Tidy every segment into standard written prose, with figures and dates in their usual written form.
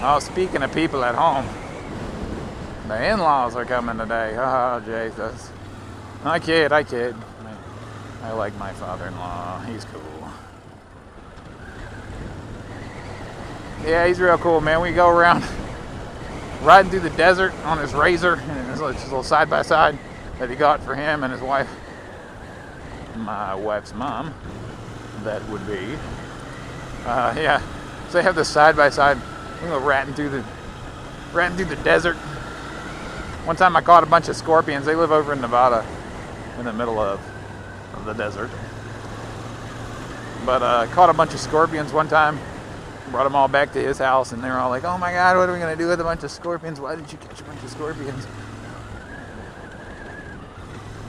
Oh, speaking of people at home, the in-laws are coming today. Oh, Jesus. I kid. I like my father-in-law. He's cool. Yeah, he's real cool, man. We go around riding through the desert on his Razor, and his little side-by-side that he got for him and his wife. My wife's mom, that would be. Yeah, so they have this side-by-side. We go ratting through the desert. One time I caught a bunch of scorpions. They live over in Nevada, in the middle of the desert. But I caught a bunch of scorpions one time. Brought them all back to his house, and they're all like, "Oh my God, what are we gonna do with a bunch of scorpions? Why did you catch a bunch of scorpions?"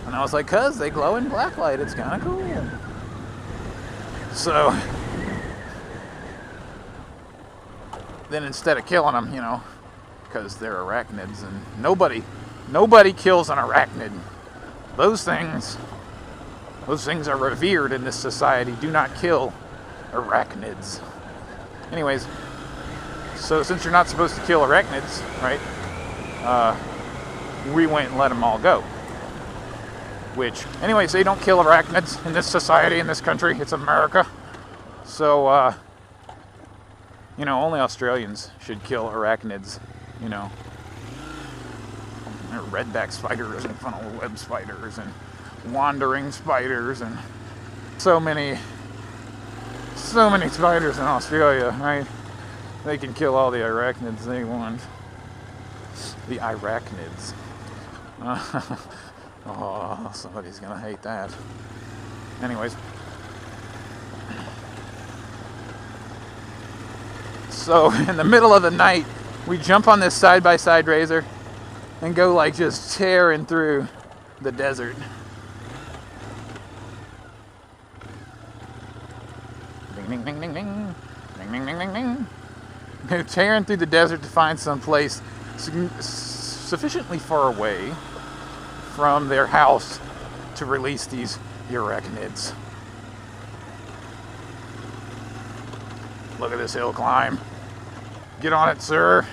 And I was like, "'Cause they glow in black light. It's kind of cool." So then instead of killing them, because they're arachnids, and nobody kills an arachnid. Those things are revered in this society. Do not kill arachnids. Anyways, so since you're not supposed to kill arachnids, right, we went and let them all go. Which, anyways, they don't kill arachnids in this society, in this country. It's America. So, only Australians should kill arachnids, They're redback spiders and funnel web spiders and wandering spiders and so many spiders in Australia, right? They can kill all the arachnids they want. The arachnids. Oh, somebody's gonna hate that. Anyways. So, in the middle of the night, we jump on this side-by-side Razor and go like just tearing through the desert. Ding, ding, ding, ding. Ding, ding, ding, ding, ding. Go tearing through the desert to find some place sufficiently far away from their house to release these arachnids. Look at this hill climb. Get on it, sir.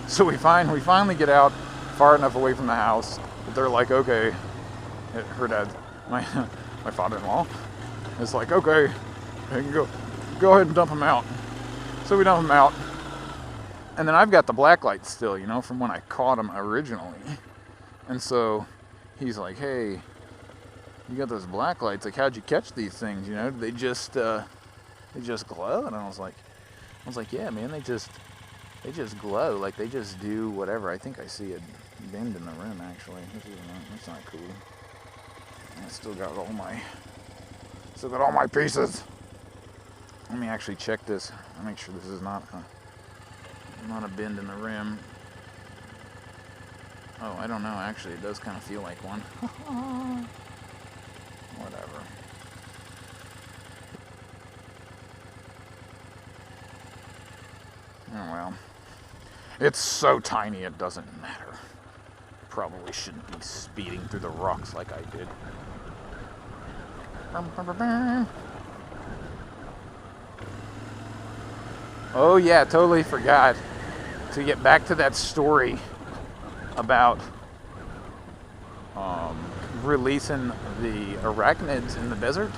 So we finally get out far enough away from the house that they're like, okay, her dad, my father-in-law, is like, okay, you can go ahead and dump him out. So we dump him out. And then I've got the black light still, from when I caught him originally. And so he's like, hey, you got those black lights. Like, how'd you catch these things? They just glow. And I was like, yeah, man, they just glow. Like, they just do whatever. I think I see a bend in the rim, actually. That's not cool. I still got all my pieces. Let me actually check this. I'll make sure this is not a bend in the rim. Oh, I don't know. Actually, it does kind of feel like one. Whatever. Oh, well. It's so tiny it doesn't matter. Probably shouldn't be speeding through the rocks like I did. Oh yeah, totally forgot to get back to that story about releasing the arachnids in the desert.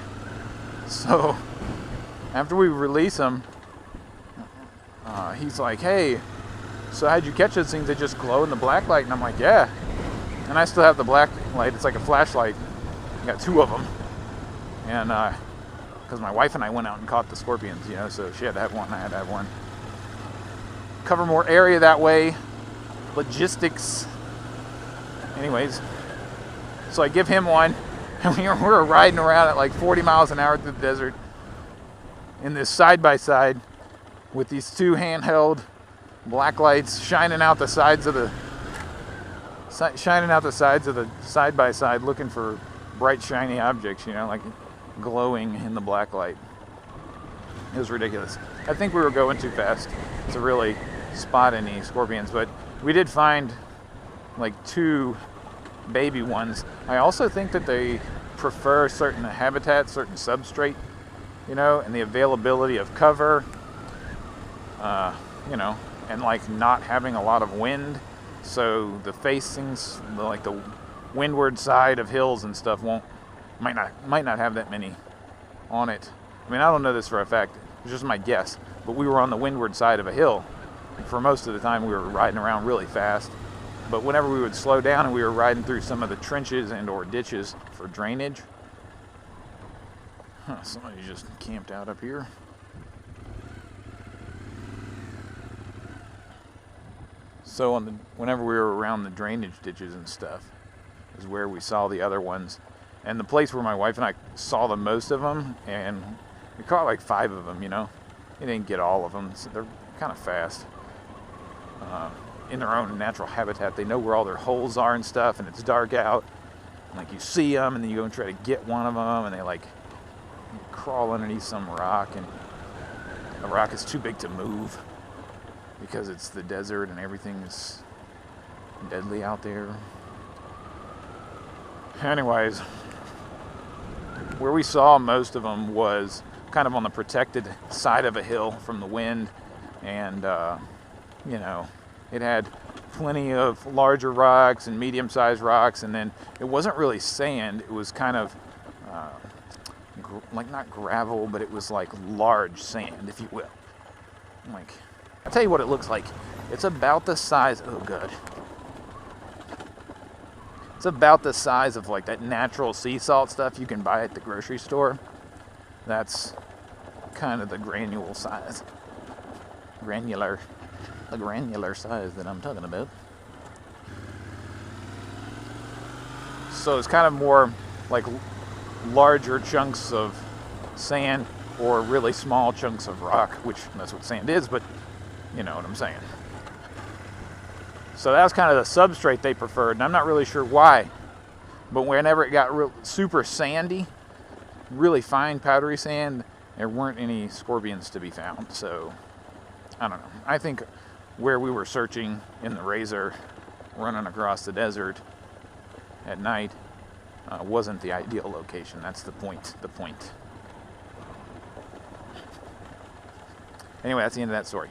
So after we release them, he's like, hey, so how'd you catch those things? They just glow in the black light. And I'm like, yeah. And I still have the black light. It's like a flashlight. I got 2 of them. And because my wife and I went out and caught the scorpions, so she had to have one, I had to have one. Cover more area that way. Logistics. Anyways, so I give him one, and we were riding around at like 40 miles an hour through the desert in this side-by-side with these 2 handheld black lights shining out the sides of the side-by-side, looking for bright, shiny objects, like glowing in the black light. It was ridiculous. I think we were going too fast to really spot any scorpions, but we did find like 2 baby ones. I also think that they prefer certain habitats, certain substrate, you know, and the availability of cover, you know, and like not having a lot of wind. So the facings, like the windward side of hills and stuff might not have that many on it. I mean, I don't know this for a fact. It's just my guess. But we were on the windward side of a hill. For most of the time, we were riding around really fast. But whenever we would slow down and we were riding through some of the trenches and or ditches for drainage. Somebody just camped out up here. So whenever we were around the drainage ditches and stuff is where we saw the other ones. And the place where my wife and I saw the most of them, and we caught like 5 of them, you know. We didn't get all of them, so they're kind of fast. In their own natural habitat, they know where all their holes are and stuff, and it's dark out. And, like, you see them, and then you go and try to get one of them, and they like crawl underneath some rock, and the rock is too big to move because it's the desert and everything is deadly out there. Anyways, where we saw most of them was kind of on the protected side of a hill from the wind, and you know, it had plenty of larger rocks and medium-sized rocks, and then it wasn't really sand. It was kind of like not gravel, but it was like large sand, if you will. Like, I'll tell you what it looks like. It's about the size, oh god. It's about the size of like that natural sea salt stuff you can buy at the grocery store. That's kind of the granular size. The granular size that I'm talking about. So it's kind of more like larger chunks of sand or really small chunks of rock, which that's what sand is, but you know what I'm saying. So that's kind of the substrate they preferred, and I'm not really sure why. But whenever it got super sandy, really fine powdery sand, there weren't any scorpions to be found. So, I don't know. I think where we were searching in the Razor, running across the desert at night, wasn't the ideal location. That's the point. Anyway, that's the end of that story.